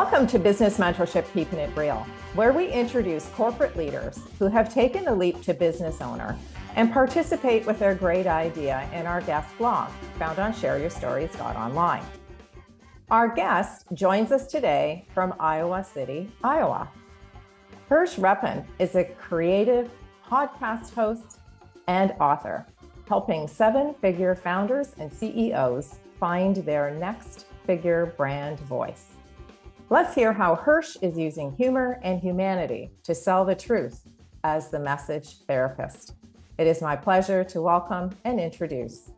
Welcome to Business Mentorship Keeping It Real, where we introduce corporate leaders who have taken the leap to business owner and participate with their great idea in our guest blog, found on shareyourstories.online. Our guest joins us today from Iowa City, Iowa. Hersh Rephun is a creative podcast host and author, helping seven-figure founders and CEOs find their next figure brand voice. Let's hear how Hersh is using humor and humanity to sell the truth as the message therapist. It is my pleasure to welcome and introduce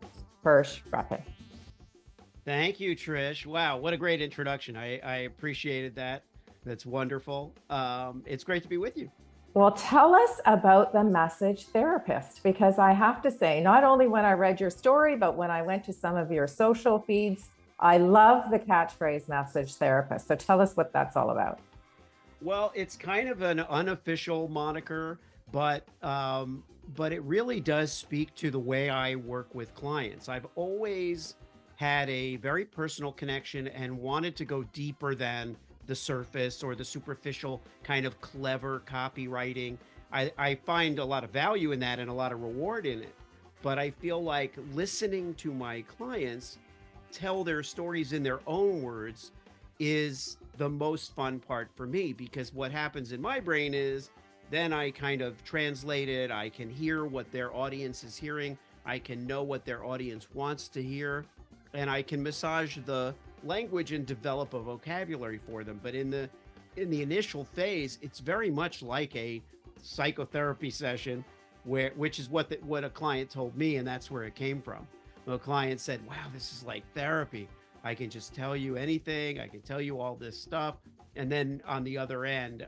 Hersh Rephun. Thank you, Trish. Wow, what a great introduction. I appreciated that. That's wonderful. It's great to be with you. Well, tell us about the message therapist, because I have to say, not only when I read your story, but when I went to some of your social feeds, I love the catchphrase message therapist. So tell us what that's all about. Well, it's kind of an unofficial moniker, but it really does speak to the way I work with clients. I've always had a very personal connection and wanted to go deeper than the surface or the superficial kind of clever copywriting. I find a lot of value in that and a lot of reward in it. But I feel like listening to my clients tell their stories in their own words is the most fun part for me, because what happens in my brain is then I kind of translate it. I can hear what their audience is hearing. I can know what their audience wants to hear, and I can massage the language and develop a vocabulary for them. But in the initial phase, it's very much like a psychotherapy session, which is what a client told me, and that's where it came from. The client said, wow, this is like therapy. I can just tell you anything. I can tell you all this stuff. And then on the other end,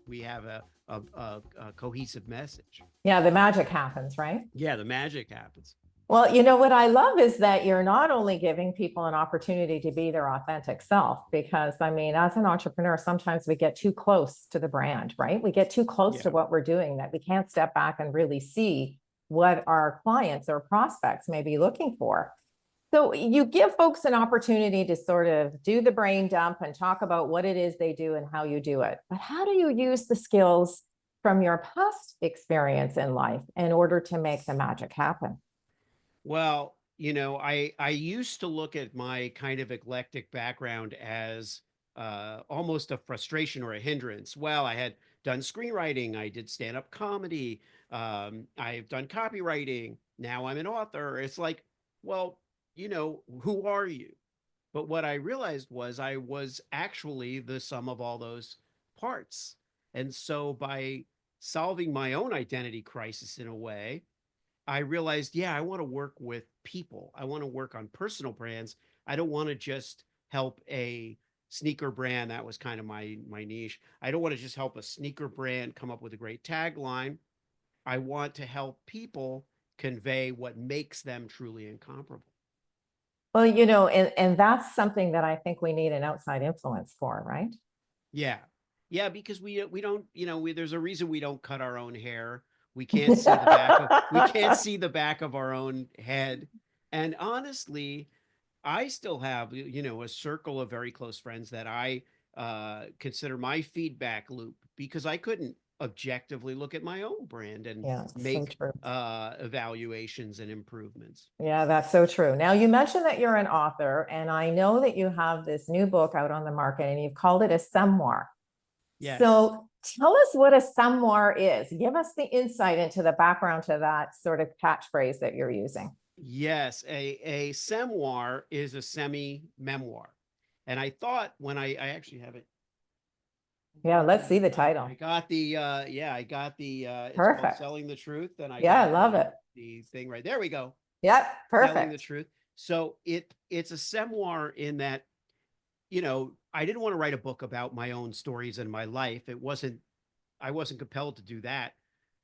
we have a cohesive message. Yeah, the magic happens, right? Yeah, the magic happens. Well, what I love is that you're not only giving people an opportunity to be their authentic self, because as an entrepreneur, sometimes we get too close to the brand, right? We get too close to what we're doing that we can't step back and really see what our clients or prospects may be looking for. So you give folks an opportunity to sort of do the brain dump and talk about what it is they do and how you do it. But how do you use the skills from your past experience in life in order to make the magic happen? Well, I used to look at my kind of eclectic background as almost a frustration or a hindrance. Well, I had done screenwriting, I did stand-up comedy, I've done copywriting, now I'm an author. It's like, well, who are you? But what I realized was I was actually the sum of all those parts. And so by solving my own identity crisis in a way, I realized, I want to work with people. I want to work on personal brands. I don't want to just help a sneaker brand. That was kind of my niche. I don't want to just help a sneaker brand come up with a great tagline. I want to help people convey what makes them truly incomparable. Well, and that's something that I think we need an outside influence for, right? Yeah. Yeah, because we don't, there's a reason we don't cut our own hair. We can't see the back of our own head. And honestly, I still have, a circle of very close friends that I consider my feedback loop, because I couldn't objectively look at my own brand and make evaluations and improvements. Yeah, that's so true. Now, you mentioned that you're an author, and I know that you have this new book out on the market, and you've called it a memoir. Yes. So tell us what a memoir is. Give us the insight into the background to that sort of catchphrase that you're using. Yes, a memoir is a semi-memoir. And I thought when I actually have it. Yeah, let's see the title. I got the it's perfect. called Selling the Truth. And I love it. The thing right there we go. Yep, perfect. Selling the Truth. So it's a memoir in that, I didn't want to write a book about my own stories and my life. I wasn't compelled to do that.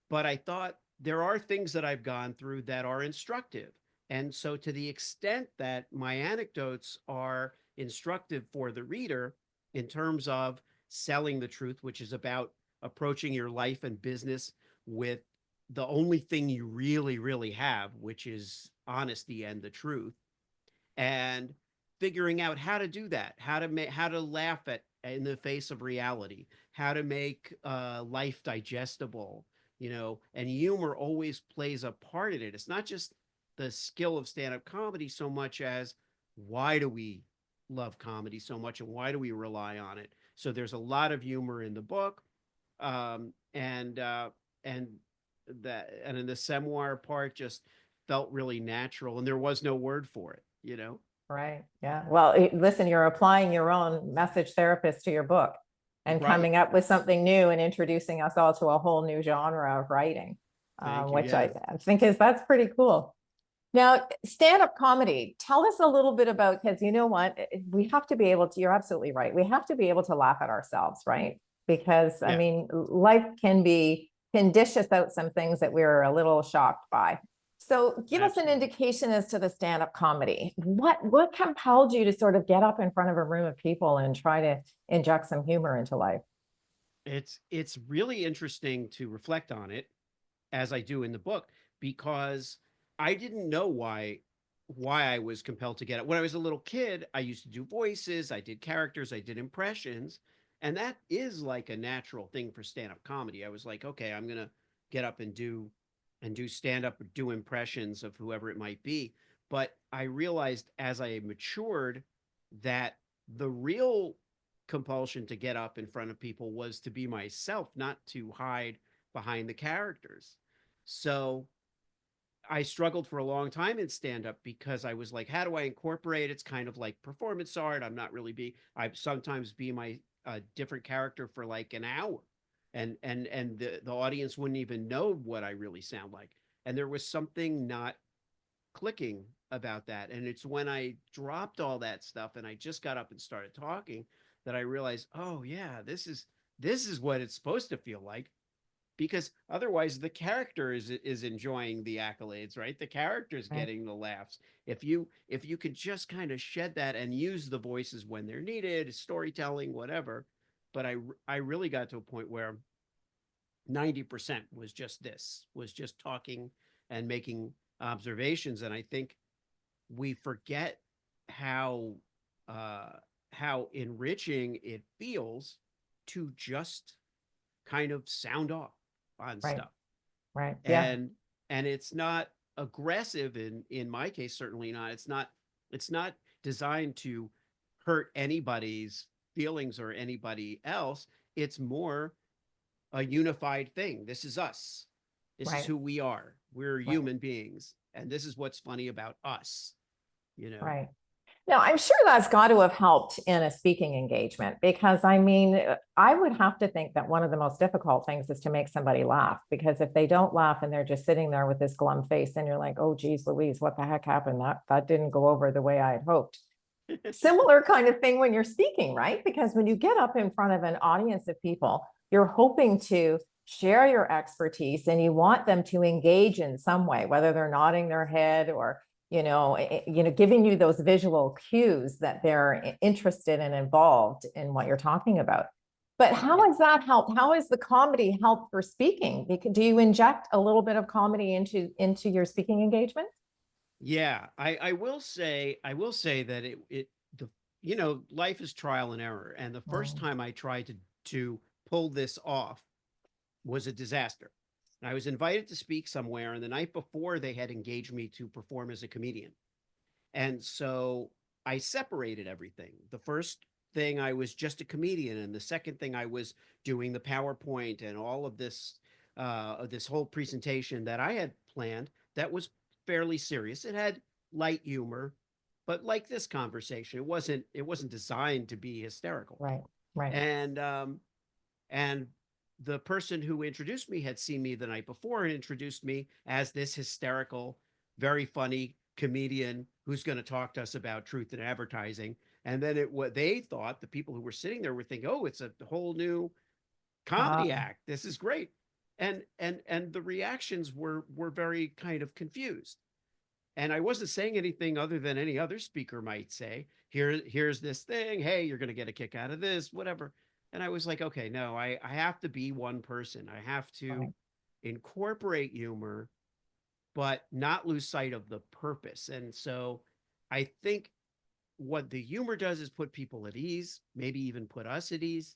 But I thought there are things that I've gone through that are instructive. And so to the extent that my anecdotes are instructive for the reader in terms of selling the truth, which is about approaching your life and business with the only thing you really, really have, which is honesty and the truth, and figuring out how to do that, how to laugh at in the face of reality, how to make life digestible, and humor always plays a part in it. It's not just the skill of stand-up comedy so much as why do we love comedy so much and why do we rely on it? So there's a lot of humor in the book, and and in the semoir part just felt really natural, and there was no word for it. Right. Yeah. Well, listen, you're applying your own message therapist to your book and Right. coming up with something new and introducing us all to a whole new genre of writing, Thank you. which I Yes. think that's pretty cool. Now, stand-up comedy, tell us a little bit about, because you know what, we have to be able to, you're absolutely right. We have to be able to laugh at ourselves, right? Because I Yeah. mean, life can dish us out some things that we're a little shocked by. So give us an Absolutely. indication as to the stand-up comedy. What compelled you to sort of get up in front of a room of people and try to inject some humor into life? It's really interesting to reflect on it as I do in the book, because I didn't know why I was compelled to get it. When I was a little kid, I used to do voices, I did characters, I did impressions, and that is like a natural thing for stand-up comedy. I was like, okay, I'm gonna get up and do stand-up or do impressions of whoever it might be. But I realized as I matured that the real compulsion to get up in front of people was to be myself, not to hide behind the characters. So I struggled for a long time in stand up because I was like, how do I incorporate? It's kind of like performance art. I sometimes be my different character for like an hour, and the audience wouldn't even know what I really sound like. And there was something not clicking about that. And it's when I dropped all that stuff and I just got up and started talking that I realized, oh yeah, this is what it's supposed to feel like, because otherwise the character is enjoying the accolades, right? The character is Right. getting the laughs. If you could just kind of shed that and use the voices when they're needed, storytelling, whatever. But I really got to a point where 90% was just talking and making observations. And I think we forget how uh how enriching it feels to just kind of sound off on Right. stuff. Right. Yeah. And it's not aggressive, in my case, certainly not. It's not designed to hurt anybody's feelings or anybody else. It's more a unified thing. This is us. This is Right. who we are. We're Right. human beings, and this is what's funny about us, you know. Right. Now, I'm sure that's got to have helped in a speaking engagement because I mean, I would have to think that one of the most difficult things is to make somebody laugh because if they don't laugh and they're just sitting there with this glum face, then you're like, oh, geez, Louise, what the heck happened? That didn't go over the way I had hoped. Similar kind of thing when you're speaking, right? Because when you get up in front of an audience of people, you're hoping to share your expertise and you want them to engage in some way, whether they're nodding their head or giving you those visual cues that they're interested and involved in what you're talking about. But how Yeah. has that helped? How has the comedy helped for speaking? Do you inject a little bit of comedy into your speaking engagement? Yeah, I will say that life is trial and error, and the first Mm. time I tried to pull this off was a disaster. I was invited to speak somewhere, and the night before they had engaged me to perform as a comedian. And so I separated everything. The first thing I was just a comedian, and the second thing I was doing the PowerPoint and all of this whole presentation that I had planned that was fairly serious. It had light humor, but like this conversation, it wasn't designed to be hysterical. Right, right. And the person who introduced me had seen me the night before and introduced me as this hysterical, very funny comedian who's going to talk to us about truth in advertising. And then what they thought, the people who were sitting there were thinking, oh, it's a whole new comedy Ah, act. This is great. And the reactions were very kind of confused. And I wasn't saying anything other than any other speaker might say. Here's this thing. Hey, you're going to get a kick out of this, whatever. And I was like, okay, no, I have to be one person. I have to right. incorporate humor, but not lose sight of the purpose. And so I think what the humor does is put people at ease, maybe even put us at ease,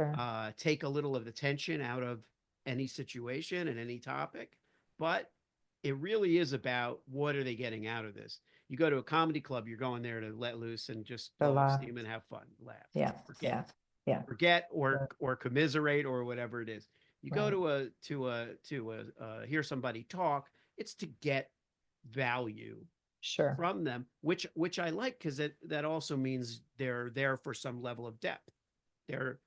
Sure. take a little of the tension out of any situation and any topic. But it really is about what are they getting out of this. You go to a comedy club, you're going there to let loose and just So, blow off steam and have fun, laugh, yeah, forget, yeah, yeah. forget, Sure. or commiserate or whatever it is. You go Right. to hear somebody talk, it's to get value Sure. from them, which I like, because that also means they're there for some level of depth. They're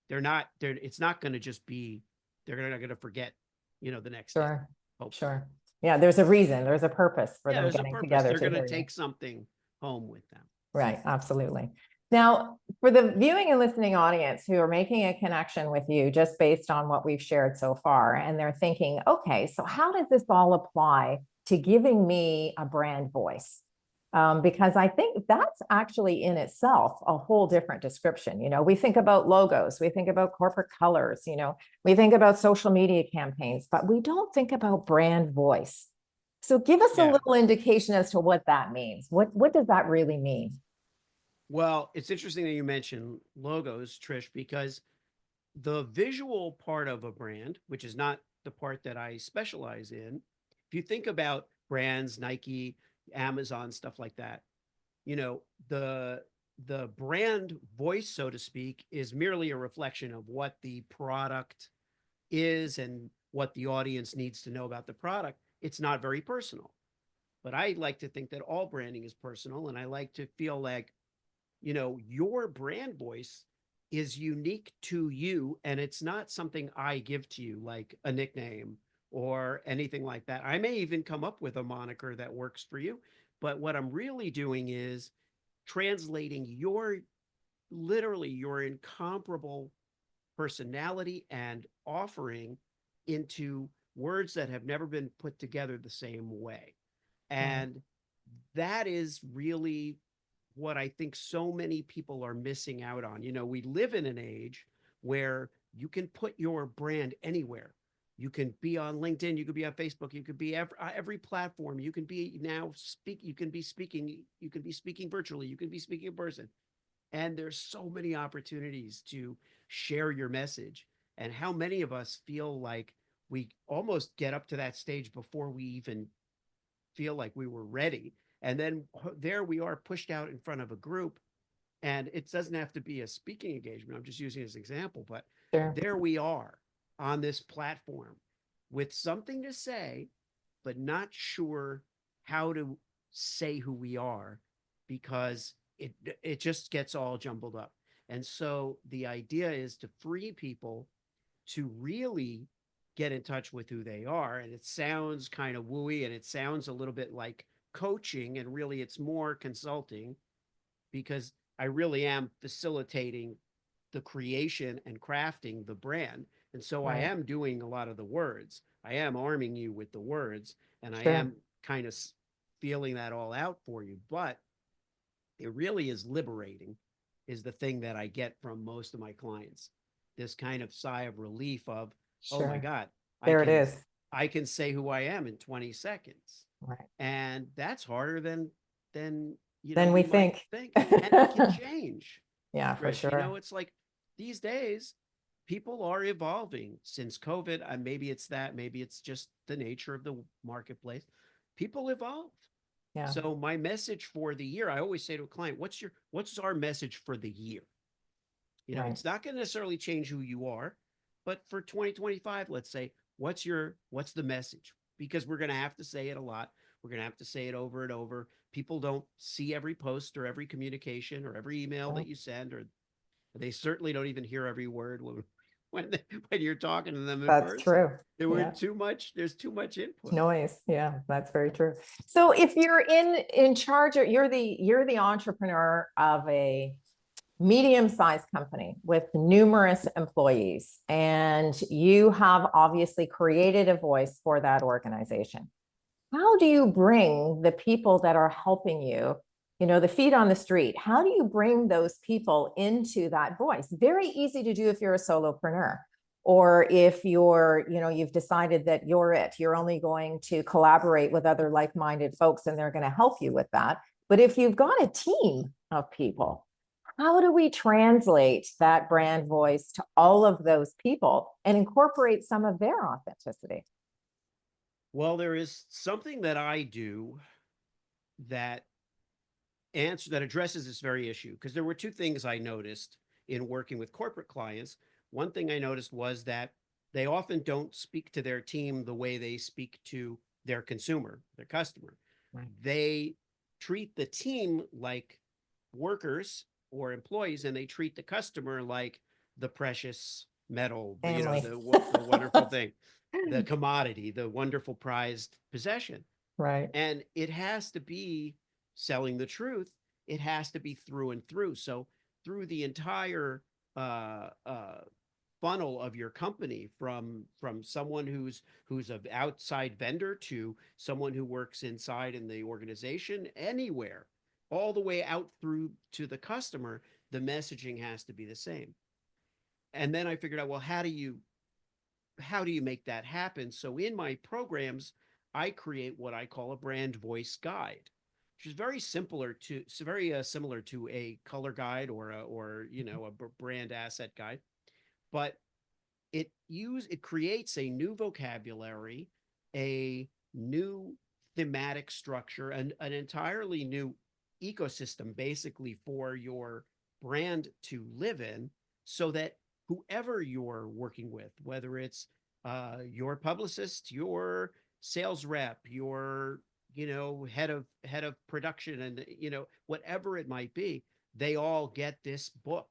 they're it's not going to just be, they're not going to forget, the next day, Sure. hopefully. Sure. Yeah, there's a reason, there's a purpose for Yeah, them there's a getting purpose. together They're to going to hear you. take something home with them. Right, absolutely. Now, for the viewing and listening audience who are making a connection with you just based on what we've shared so far, and they're thinking, okay, so how does this all apply to giving me a brand voice? Because I think that's actually in itself a whole different description. We think about logos, we think about corporate colors, we think about social media campaigns, but we don't think about brand voice. So give us a Yeah. little indication as to what that means. What does that really mean? Well, it's interesting that you mentioned logos, Trish, because the visual part of a brand, which is not the part that I specialize in, if you think about brands, Nike, Amazon, stuff like that, you know, the the brand voice, so to speak, is merely a reflection of what the product is and what the audience needs to know about the product. It's not very personal. But I like to think that all branding is personal, and I like to feel like, your brand voice is unique to you, and it's not something I give to you like a nickname or anything like that. I may even come up with a moniker that works for you, but what I'm really doing is translating literally your incomparable personality and offering into words that have never been put together the same way. Right. And that is really what I think so many people are missing out on. We live in an age where you can put your brand anywhere. You can be on LinkedIn, you could be on Facebook, you could be every platform. You can be now speak. You can be speaking. You can be speaking virtually. You can be speaking in person. And there's so many opportunities to share your message. And how many of us feel like we almost get up to that stage before we even feel like we were ready. And then there we are, pushed out in front of a group. And it doesn't have to be a speaking engagement. I'm just using it as an example, but Sure. there we are on this platform with something to say, but not sure how to say who we are, because it just gets all jumbled up. And so the idea is to free people to really get in touch with who they are. And it sounds kind of wooey, and it sounds a little bit like coaching, and really it's more consulting, because I really am facilitating the creation and crafting the brand. And so I Right. am doing a lot of the words. I am arming you with the words, and I Sure. am kind of feeling that all out for you. But it really is liberating, is the thing that I get from most of my clients. This kind of sigh of relief of, oh my Sure. God, I There it can is. I can say who I am in 20 seconds. Right. And that's harder than Then we you might think. think. And it can change. Yeah, for Trish, sure. it's like these days people are evolving since COVID. And maybe it's that, maybe it's just the nature of the marketplace. People evolve. Yeah. So my message for the year, I always say to a client, what's our message for the year? Right. It's not going to necessarily change who you are, but for 2025, let's say, what's the message? Because we're going to have to say it a lot. We're going to have to say it over and over. People don't see every post or every communication or every email Right. that you send, or they certainly don't even hear every word when you're talking to them in That's person. true. Yeah. There's too much input. Noise. Yeah, that's very true. So if you're in charge, or you're the entrepreneur of a medium-sized company with numerous employees, and you have obviously created a voice for that organization. How do you bring the people that are helping you, the feet on the street? How do you bring those people into that voice? Very easy to do if you're a solopreneur, or if you've decided that you're only going to collaborate with other like-minded folks and they're going to help you with that. But if you've got a team of people, how do we translate that brand voice to all of those people and incorporate some of their authenticity? Well, there is something that I do that that addresses this very issue, because there were two things I noticed in working with corporate clients. One thing I noticed was that they often don't speak to their team the way they speak to their consumer, their customer. Right. They treat the team like workers or employees, and they treat the customer like the precious metal, Family. the wonderful thing, the commodity, the wonderful prized possession. Right. And it has to be selling the truth. It has to be through and through. So through the entire uh, uh, funnel of your company, from someone who's an outside vendor to someone who works inside in the organization, anywhere, all the way out through to the customer, the messaging has to be the same. And then I figured out, well, how do you make that happen? So in my programs, I create what I call a brand voice guide, which is very similar to a color guide or a brand asset guide, but it creates a new vocabulary, a new thematic structure, and an entirely new ecosystem basically for your brand to live in, so that whoever you're working with, whether it's your publicist, your sales rep, your head of production, and whatever it might be, they all get this book,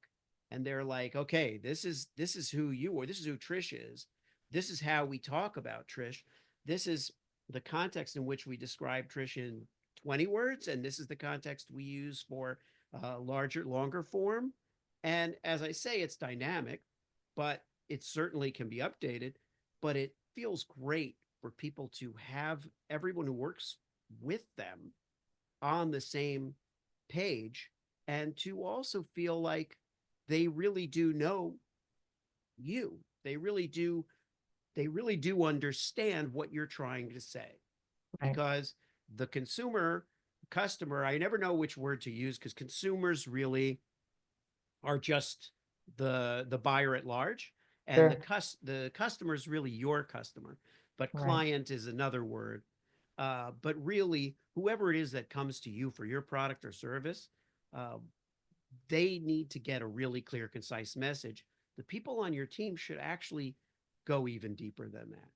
and they're like, okay, this is who you are. This is who Trish is. This is how we talk about Trish. This is the context in which we describe Trish in 20 words, and this is the context we use for longer form. And as I say, it's dynamic, but it certainly can be updated. But it feels great for people to have everyone who works with them on the same page, and to also feel like they really do know you. They really do understand what you're trying to say. Right. Because the customer, I never know which word to use, because consumers really are just the buyer at large, and Sure. the customer is really your customer, but Right. client is another word. But really, whoever it is that comes to you for your product or service, uh, they need to get a really clear, concise message. The people on your team should actually go even deeper than that.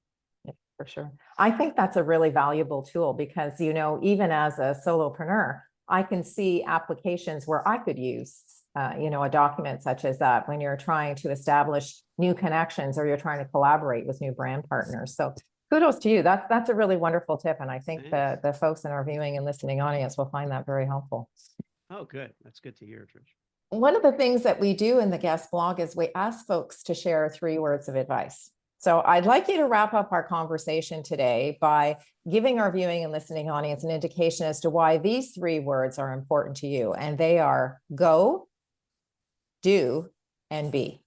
Yeah, for sure. I think that's a really valuable tool because, even as a solopreneur, I can see applications where I could use, a document such as that when you're trying to establish new connections or you're trying to collaborate with new brand partners. So kudos to you. That's a really wonderful tip. And I think the folks in our viewing and listening audience will find that very helpful. Oh, good. That's good to hear, Trish. One of the things that we do in the guest blog is we ask folks to share 3 words of advice. So I'd like you to wrap up our conversation today by giving our viewing and listening audience an indication as to why these 3 words are important to you. And they are go, do, and be.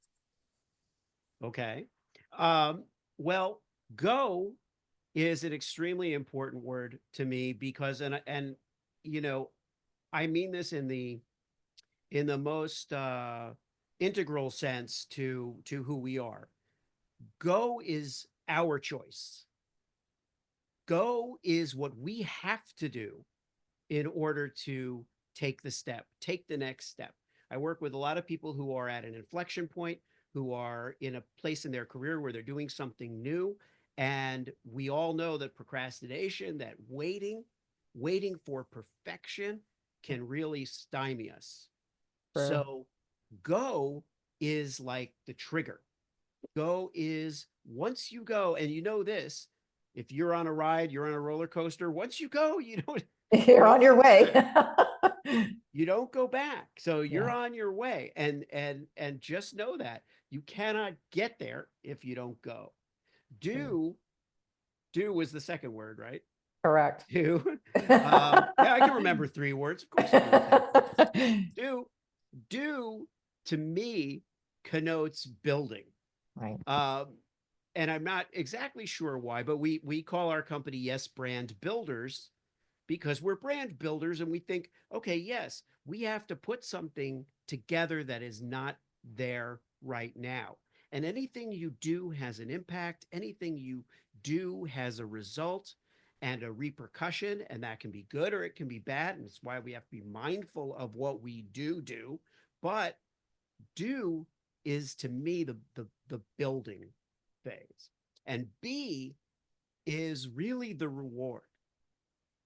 Okay. Well, go is an extremely important word to me, because you know, I mean this in the most integral sense to who we are. Go is our choice. Go is what we have to do in order to take the next step. I work with a lot of people who are at an inflection point, who are in a place in their career where they're doing something new. And we all know that procrastination, that waiting for perfection, can really stymie us. Sure. So go is like the trigger. Go is, once you go, and this, if you're on a ride, you're on a roller coaster, once you go, You're on your way. you don't go back. So you're Yeah. on your way, and just know that you cannot get there if you don't go. Do was the second word, right? Correct. Do. Yeah, I can remember 3 words. Of course I can. Do to me connotes building. Right. And I'm not exactly sure why, but we call our company Yes Brand Builders, because we're brand builders and we think, okay, yes, we have to put something together that is not there right now. And anything you do has an impact. Anything you do has a result and a repercussion, and that can be good or it can be bad. And it's why we have to be mindful of what we do. But do is, to me, the building phase. And B is really the reward.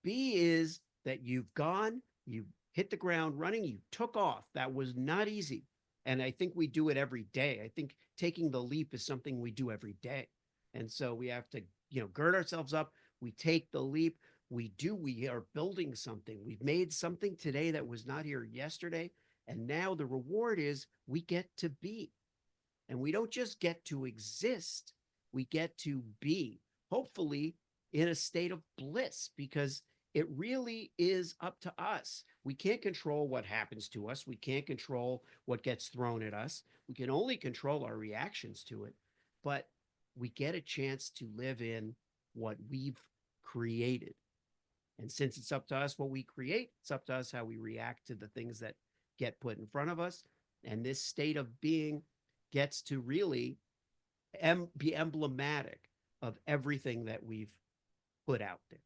B is that you've gone, you hit the ground running, you took off. That was not easy. And I think we do it every day. I think taking the leap is something we do every day. And so we have to, gird ourselves up. We take the leap. We are building something. We've made something today that was not here yesterday. And now the reward is we get to be. And we don't just get to exist, we get to be, hopefully in a state of bliss, because it really is up to us. We can't control what happens to us. We can't control what gets thrown at us. We can only control our reactions to it. But we get a chance to live in what we've created. And since it's up to us what we create, it's up to us how we react to the things that get put in front of us. And this state of being gets to really be emblematic of everything that we've put out there.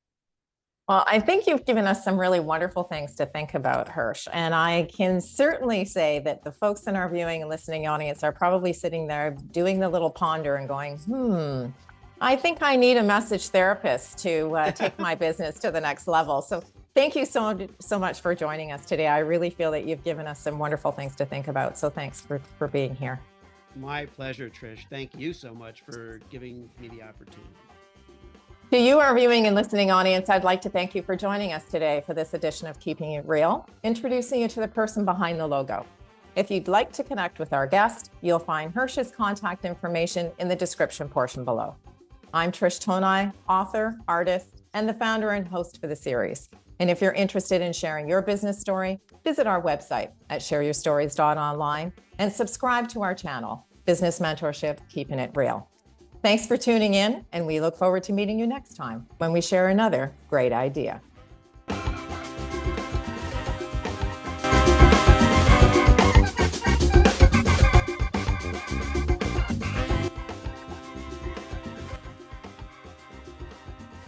Well, I think you've given us some really wonderful things to think about, Hersh. And I can certainly say that the folks in our viewing and listening audience are probably sitting there doing the little ponder and going, I think I need a message therapist to take my business to the next level. So thank you so much for joining us today. I really feel that you've given us some wonderful things to think about. So thanks for being here. My pleasure, Trish. Thank you so much for giving me the opportunity. To you, our viewing and listening audience, I'd like to thank you for joining us today for this edition of Keeping It Real, introducing you to the person behind the logo. If you'd like to connect with our guest, you'll find Hersh's contact information in the description portion below. I'm Trish Tonai, author, artist, and the founder and host for the series. And if you're interested in sharing your business story, visit our website at shareyourstories.online and subscribe to our channel, Business Mentorship, Keeping It Real. Thanks for tuning in, and we look forward to meeting you next time when we share another great idea.